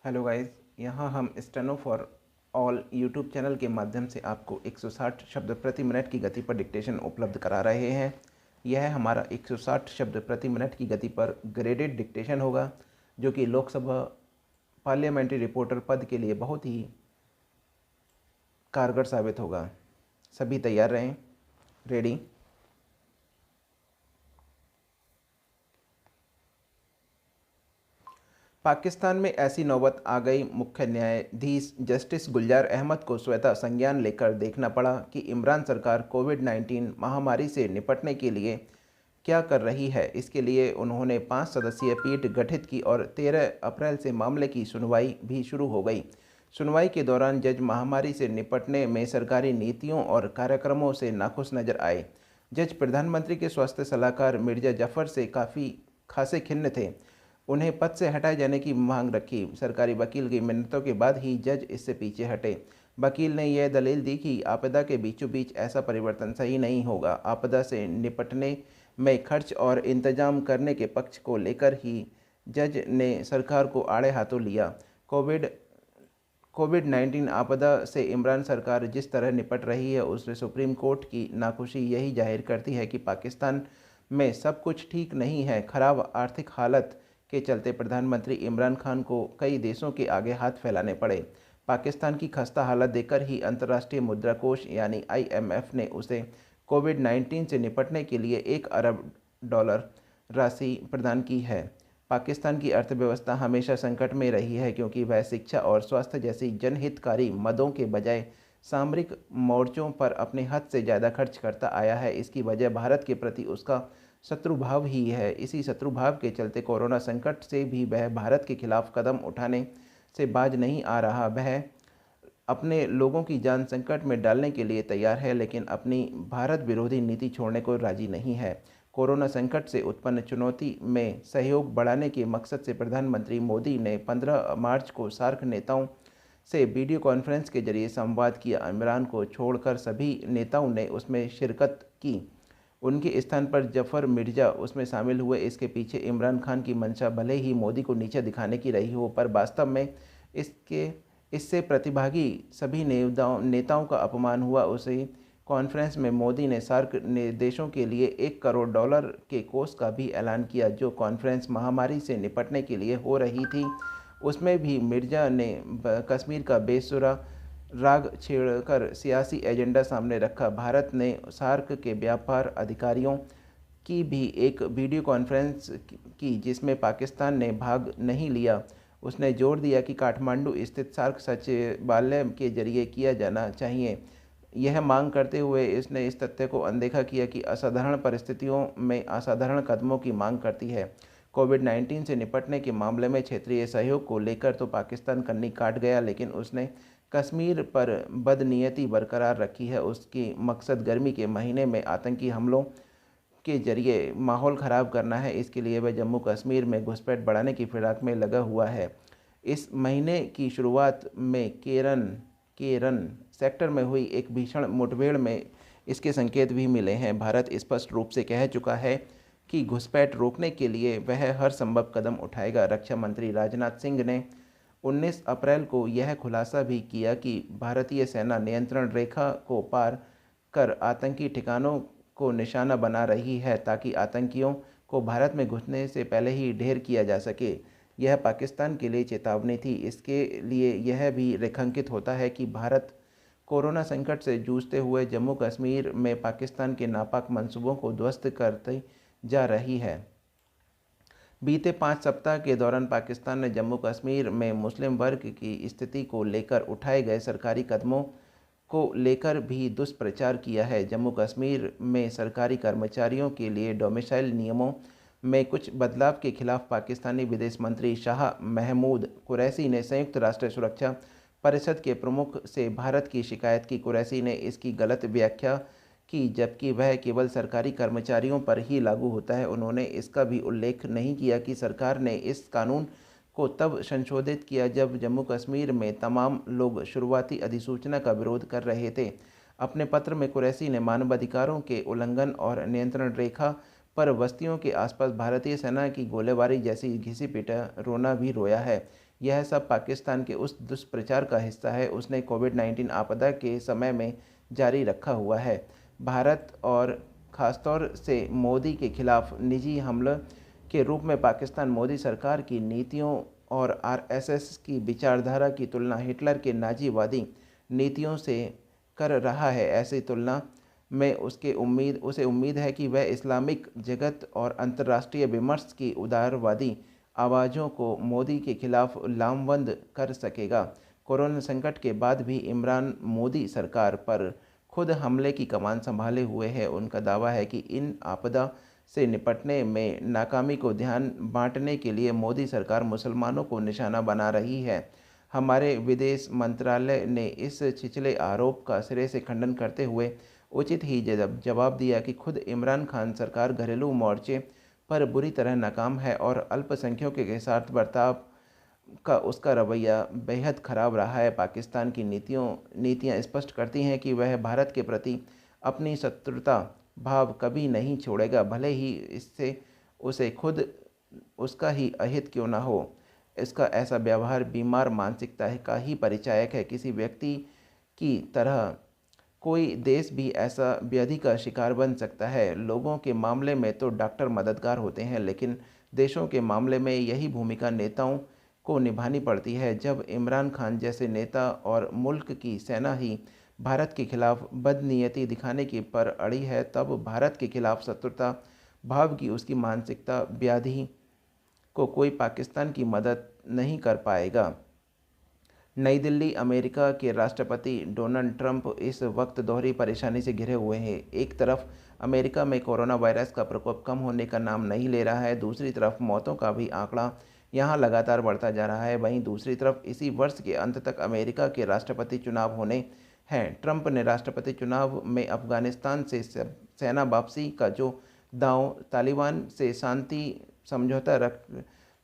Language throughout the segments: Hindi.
हेलो गाइस, यहाँ हम steno for all YouTube channel के माध्यम से आपको 160 शब्द प्रति मिनट की गति पर डिक्टेशन उपलब्ध करा रहे हैं। यह हमारा 160 शब्द प्रति मिनट की गति पर ग्रेडेड डिक्टेशन होगा, जो कि लोकसभा पार्लियामेंट्री रिपोर्टर पद के लिए बहुत ही कारगर साबित होगा। सभी तैयार रहें। रेडी। पाकिस्तान में ऐसी नौबत आ गई, मुख्य न्यायाधीश जस्टिस गुलजार अहमद को स्वतः संज्ञान लेकर देखना पड़ा कि इमरान सरकार कोविड-19 महामारी से निपटने के लिए क्या कर रही है। इसके लिए उन्होंने 5 सदस्यीय पीठ गठित की और 13 अप्रैल से मामले की सुनवाई भी शुरू हो गई। सुनवाई के दौरान जज महामारी से निपटने में सरकारी नीतियों और कार्यक्रमों से नाखुश नजर आए। जज प्रधानमंत्री के स्वास्थ्य सलाहकार मिर्जा जफर से काफ़ी खासे खिन्न थे। उन्हें पद से हटाए जाने की मांग रखी। सरकारी वकील की मिन्नतों के बाद ही जज इससे पीछे हटे। वकील ने यह दलील दी कि आपदा के बीचों बीच ऐसा परिवर्तन सही नहीं होगा। आपदा से निपटने में खर्च और इंतजाम करने के पक्ष को लेकर ही जज ने सरकार को आड़े हाथों लिया। कोविड-19 आपदा से इमरान सरकार जिस तरह निपट रही है, उससे सुप्रीम कोर्ट की नाखुशी यही जाहिर करती है कि पाकिस्तान में सब कुछ ठीक नहीं है। खराब आर्थिक हालत के चलते प्रधानमंत्री इमरान खान को कई देशों के आगे हाथ फैलाने पड़े। पाकिस्तान की खस्ता हालत देखकर ही अंतर्राष्ट्रीय मुद्रा कोष यानी IMF ने उसे कोविड-19 से निपटने के लिए $1 अरब राशि प्रदान की है। पाकिस्तान की अर्थव्यवस्था हमेशा संकट में रही है, क्योंकि वह शिक्षा और स्वास्थ्य जैसी जनहितकारी मदों के बजाय सामरिक मोर्चों पर अपने हद से ज़्यादा खर्च करता आया है। इसकी वजह भारत के प्रति उसका शत्रुभाव ही है। इसी शत्रुभाव के चलते कोरोना संकट से भी वह भारत के खिलाफ कदम उठाने से बाज नहीं आ रहा। वह अपने लोगों की जान संकट में डालने के लिए तैयार है, लेकिन अपनी भारत विरोधी नीति छोड़ने को राजी नहीं है। कोरोना संकट से उत्पन्न चुनौती में सहयोग बढ़ाने के मकसद से प्रधानमंत्री मोदी ने 15 मार्च को सार्क नेताओं से वीडियो कॉन्फ्रेंस के जरिए संवाद किया। इमरान को छोड़कर सभी नेताओं ने उसमें शिरकत की। उनके स्थान पर जफर मिर्जा उसमें शामिल हुए। इसके पीछे इमरान खान की मंशा भले ही मोदी को नीचे दिखाने की रही हो, पर वास्तव में इससे प्रतिभागी सभी नेताओं का अपमान हुआ। उसी कॉन्फ्रेंस में मोदी ने सार्क देशों के लिए $1 करोड़ के कोष का भी ऐलान किया। जो कॉन्फ्रेंस महामारी से निपटने के लिए हो रही थी, उसमें भी मिर्जा ने कश्मीर का बेसुरा राग छेड़कर सियासी एजेंडा सामने रखा। भारत ने सार्क के व्यापार अधिकारियों की भी एक वीडियो कॉन्फ्रेंस की, जिसमें पाकिस्तान ने भाग नहीं लिया। उसने जोर दिया कि काठमांडू स्थित सार्क सचिवालय के जरिए किया जाना चाहिए। यह मांग करते हुए इसने इस तथ्य को अनदेखा किया कि असाधारण परिस्थितियों में असाधारण कदमों की मांग करती है। कोविड-19 से निपटने के मामले में क्षेत्रीय सहयोग को लेकर तो पाकिस्तान कन्नी काट गया, लेकिन उसने कश्मीर पर बदनीयती बरकरार रखी है। उसकी मकसद गर्मी के महीने में आतंकी हमलों के जरिए माहौल ख़राब करना है। इसके लिए वह जम्मू कश्मीर में घुसपैठ बढ़ाने की फिराक में लगा हुआ है। इस महीने की शुरुआत में केरन सेक्टर में हुई एक भीषण मुठभेड़ में इसके संकेत भी मिले हैं। भारत स्पष्ट रूप से कह चुका है कि घुसपैठ रोकने के लिए वह हर संभव कदम उठाएगा। रक्षा मंत्री राजनाथ सिंह ने 19 अप्रैल को यह खुलासा भी किया कि भारतीय सेना नियंत्रण रेखा को पार कर आतंकी ठिकानों को निशाना बना रही है, ताकि आतंकियों को भारत में घुसने से पहले ही ढेर किया जा सके। यह पाकिस्तान के लिए चेतावनी थी। इसके लिए यह भी रेखांकित होता है कि भारत कोरोना संकट से जूझते हुए जम्मू कश्मीर में पाकिस्तान के नापाक मंसूबों को ध्वस्त करते जा रही है। बीते 5 सप्ताह के दौरान पाकिस्तान ने जम्मू कश्मीर में मुस्लिम वर्ग की स्थिति को लेकर उठाए गए सरकारी कदमों को लेकर भी दुष्प्रचार किया है। जम्मू कश्मीर में सरकारी कर्मचारियों के लिए डोमिसाइल नियमों में कुछ बदलाव के खिलाफ पाकिस्तानी विदेश मंत्री शाह महमूद कुरैशी ने संयुक्त राष्ट्र सुरक्षा परिषद के प्रमुख से भारत की शिकायत की। कुरैशी ने इसकी गलत व्याख्या की, जबकि वह केवल सरकारी कर्मचारियों पर ही लागू होता है। उन्होंने इसका भी उल्लेख नहीं किया कि सरकार ने इस कानून को तब संशोधित किया जब जम्मू कश्मीर में तमाम लोग शुरुआती अधिसूचना का विरोध कर रहे थे। अपने पत्र में कुरैशी ने मानवाधिकारों के उल्लंघन और नियंत्रण रेखा पर बस्तियों के आसपास भारतीय सेना की गोलीबारी जैसी घिसी पिटा रोना भी रोया है। यह सब पाकिस्तान के उस दुष्प्रचार का हिस्सा है उसने कोविड-19 आपदा के समय में जारी रखा हुआ है। भारत और ख़ासतौर से मोदी के खिलाफ निजी हमले के रूप में पाकिस्तान मोदी सरकार की नीतियों और आरएसएस की विचारधारा की तुलना हिटलर के नाज़ीवादी नीतियों से कर रहा है। ऐसी तुलना में उसे उम्मीद है कि वह इस्लामिक जगत और अंतर्राष्ट्रीय विमर्श की उदारवादी आवाज़ों को मोदी के खिलाफ लामबंद कर सकेगा। कोरोना संकट के बाद भी इमरान मोदी सरकार पर खुद हमले की कमान संभाले हुए है। उनका दावा है कि इन आपदा से निपटने में नाकामी को ध्यान बांटने के लिए मोदी सरकार मुसलमानों को निशाना बना रही है। हमारे विदेश मंत्रालय ने इस छिछले आरोप का सिरे से खंडन करते हुए उचित ही जवाब दिया कि खुद इमरान खान सरकार घरेलू मोर्चे पर बुरी तरह नाकाम है और अल्पसंख्यकों के साथ बर्ताव का उसका रवैया बेहद खराब रहा है। पाकिस्तान की नीतियाँ स्पष्ट करती हैं कि वह भारत के प्रति अपनी शत्रुता भाव कभी नहीं छोड़ेगा, भले ही इससे उसे खुद उसका ही अहित क्यों न हो। इसका ऐसा व्यवहार बीमार मानसिकता का ही परिचायक है। किसी व्यक्ति की तरह कोई देश भी ऐसा व्याधि का शिकार बन सकता है। लोगों के मामले में तो डॉक्टर मददगार होते हैं, लेकिन देशों के मामले में यही भूमिका नेताओं को निभानी पड़ती है। जब इमरान खान जैसे नेता और मुल्क की सेना ही भारत के खिलाफ बदनीयती दिखाने की पर अड़ी है, तब भारत के खिलाफ शत्रुता भाव की उसकी मानसिकता व्याधि को कोई पाकिस्तान की मदद नहीं कर पाएगा। नई दिल्ली। अमेरिका के राष्ट्रपति डोनाल्ड ट्रंप इस वक्त दोहरी परेशानी से घिरे हुए हैं। एक तरफ अमेरिका में कोरोना वायरस का प्रकोप कम होने का नाम नहीं ले रहा है, दूसरी तरफ मौतों का भी आंकड़ा यहां लगातार बढ़ता जा रहा है। वहीं दूसरी तरफ इसी वर्ष के अंत तक अमेरिका के राष्ट्रपति चुनाव होने हैं। ट्रंप ने राष्ट्रपति चुनाव में अफगानिस्तान से सेना वापसी का जो दांव तालिबान से शांति समझौता रख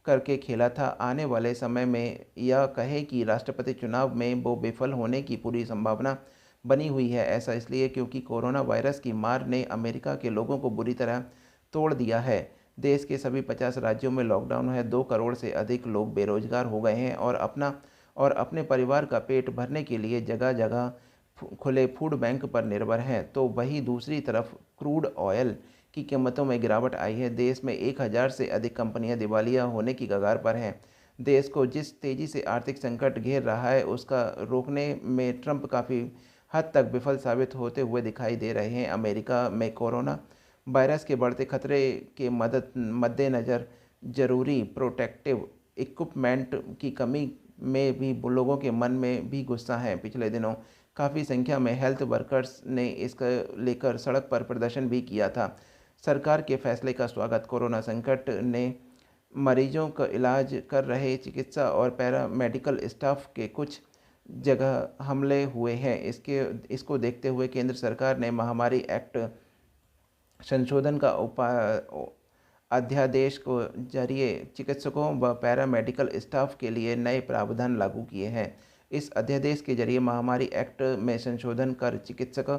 करके खेला था, आने वाले समय में यह कहे कि राष्ट्रपति चुनाव में वो विफल होने की पूरी संभावना बनी हुई है। ऐसा इसलिए क्योंकि कोरोना वायरस की मार ने अमेरिका के लोगों को बुरी तरह तोड़ दिया है। देश के सभी 50 राज्यों में लॉकडाउन है। 2 करोड़ से अधिक लोग बेरोजगार हो गए हैं और अपने परिवार का पेट भरने के लिए जगह जगह खुले फूड बैंक पर निर्भर हैं। तो वहीं दूसरी तरफ क्रूड ऑयल की कीमतों में गिरावट आई है। देश में 1000 से अधिक कंपनियां दिवालिया होने की कगार पर हैं। देश को जिस तेज़ी से आर्थिक संकट घेर रहा है उसका रोकने में ट्रंप काफ़ी हद तक विफल साबित होते हुए दिखाई दे रहे हैं। अमेरिका में कोरोना वायरस के बढ़ते खतरे के मद्देनज़र ज़रूरी प्रोटेक्टिव इक्विपमेंट की कमी में भी लोगों के मन में भी गुस्सा है। पिछले दिनों काफ़ी संख्या में हेल्थ वर्कर्स ने इसका लेकर सड़क पर प्रदर्शन भी किया था। सरकार के फैसले का स्वागत। कोरोना संकट ने मरीजों का इलाज कर रहे चिकित्सा और पैरामेडिकल स्टाफ के कुछ जगह हमले हुए हैं। इसको देखते हुए केंद्र सरकार ने महामारी एक्ट संशोधन का अध्यादेश को जरिए चिकित्सकों व पैरामेडिकल स्टाफ के लिए नए प्रावधान लागू किए हैं। इस अध्यादेश के जरिए महामारी एक्ट में संशोधन कर चिकित्सक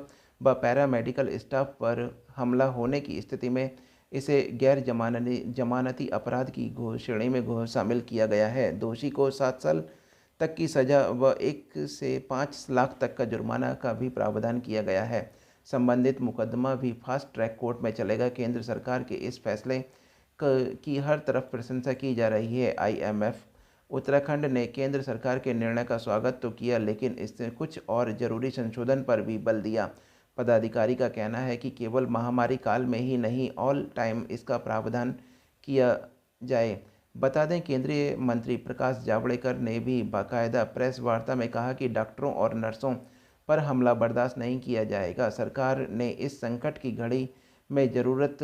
व पैरामेडिकल स्टाफ पर हमला होने की स्थिति में इसे गैर जमानती अपराध की श्रेणी में शामिल किया गया है। दोषी को 7 साल तक की सज़ा व 1 से 5 लाख तक का जुर्माना का भी प्रावधान किया गया है। संबंधित मुकदमा भी फास्ट ट्रैक कोर्ट में चलेगा। केंद्र सरकार के इस फैसले की हर तरफ प्रशंसा की जा रही है। IMF उत्तराखंड ने केंद्र सरकार के निर्णय का स्वागत तो किया, लेकिन इससे कुछ और ज़रूरी संशोधन पर भी बल दिया। पदाधिकारी का कहना है कि केवल महामारी काल में ही नहीं, ऑल टाइम इसका प्रावधान किया जाए। बता दें, केंद्रीय मंत्री प्रकाश जावड़ेकर ने भी बाकायदा प्रेस वार्ता में कहा कि डॉक्टरों और नर्सों पर हमला बर्दाश्त नहीं किया जाएगा। सरकार ने इस संकट की घड़ी में ज़रूरत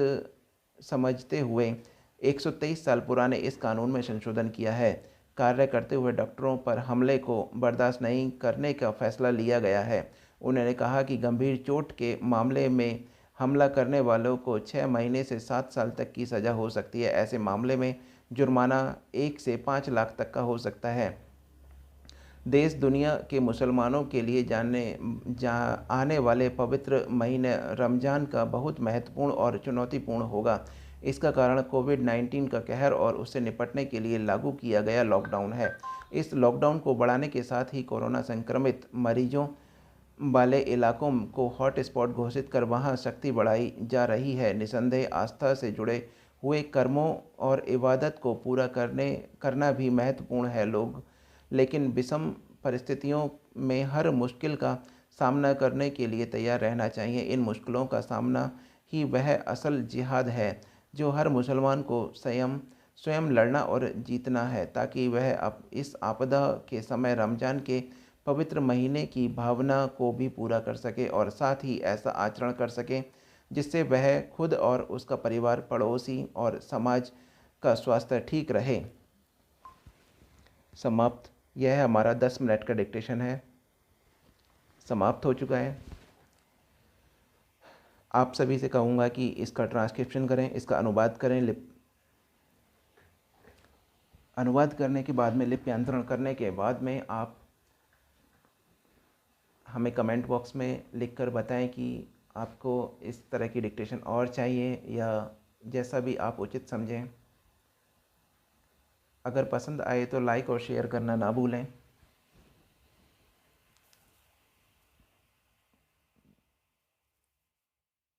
समझते हुए 123 साल पुराने इस कानून में संशोधन किया है। कार्य करते हुए डॉक्टरों पर हमले को बर्दाश्त नहीं करने का फैसला लिया गया है। उन्होंने कहा कि गंभीर चोट के मामले में हमला करने वालों को 6 महीने से 7 साल तक की सज़ा हो सकती है। ऐसे मामले में जुर्माना 1 से 5 लाख तक का हो सकता है। देश दुनिया के मुसलमानों के लिए आने वाले पवित्र महीने रमज़ान का बहुत महत्वपूर्ण और चुनौतीपूर्ण होगा। इसका कारण कोविड-19 का कहर और उससे निपटने के लिए लागू किया गया लॉकडाउन है। इस लॉकडाउन को बढ़ाने के साथ ही कोरोना संक्रमित मरीजों वाले इलाकों को हॉट स्पॉट घोषित कर वहां सख्ती बढ़ाई जा रही है। निसंदेह आस्था से जुड़े हुए कर्मों और इबादत को पूरा करना भी महत्वपूर्ण है। लोग लेकिन विषम परिस्थितियों में हर मुश्किल का सामना करने के लिए तैयार रहना चाहिए। इन मुश्किलों का सामना ही वह असल जिहाद है जो हर मुसलमान को स्वयं लड़ना और जीतना है, ताकि वह इस आपदा के समय रमज़ान के पवित्र महीने की भावना को भी पूरा कर सके और साथ ही ऐसा आचरण कर सके जिससे वह खुद और उसका परिवार, पड़ोसी और समाज का स्वास्थ्य ठीक रहे। समाप्त। यह हमारा 10 मिनट का डिक्टेशन है, समाप्त हो चुका है। आप सभी से कहूँगा कि इसका ट्रांसक्रिप्शन करें, इसका अनुवाद करें। अनुवाद करने के बाद में लिप्यांतरण करने के बाद में आप हमें कमेंट बॉक्स में लिखकर बताएं कि आपको इस तरह की डिक्टेशन और चाहिए या जैसा भी आप उचित समझें। अगर पसंद आए तो लाइक और शेयर करना ना भूलें।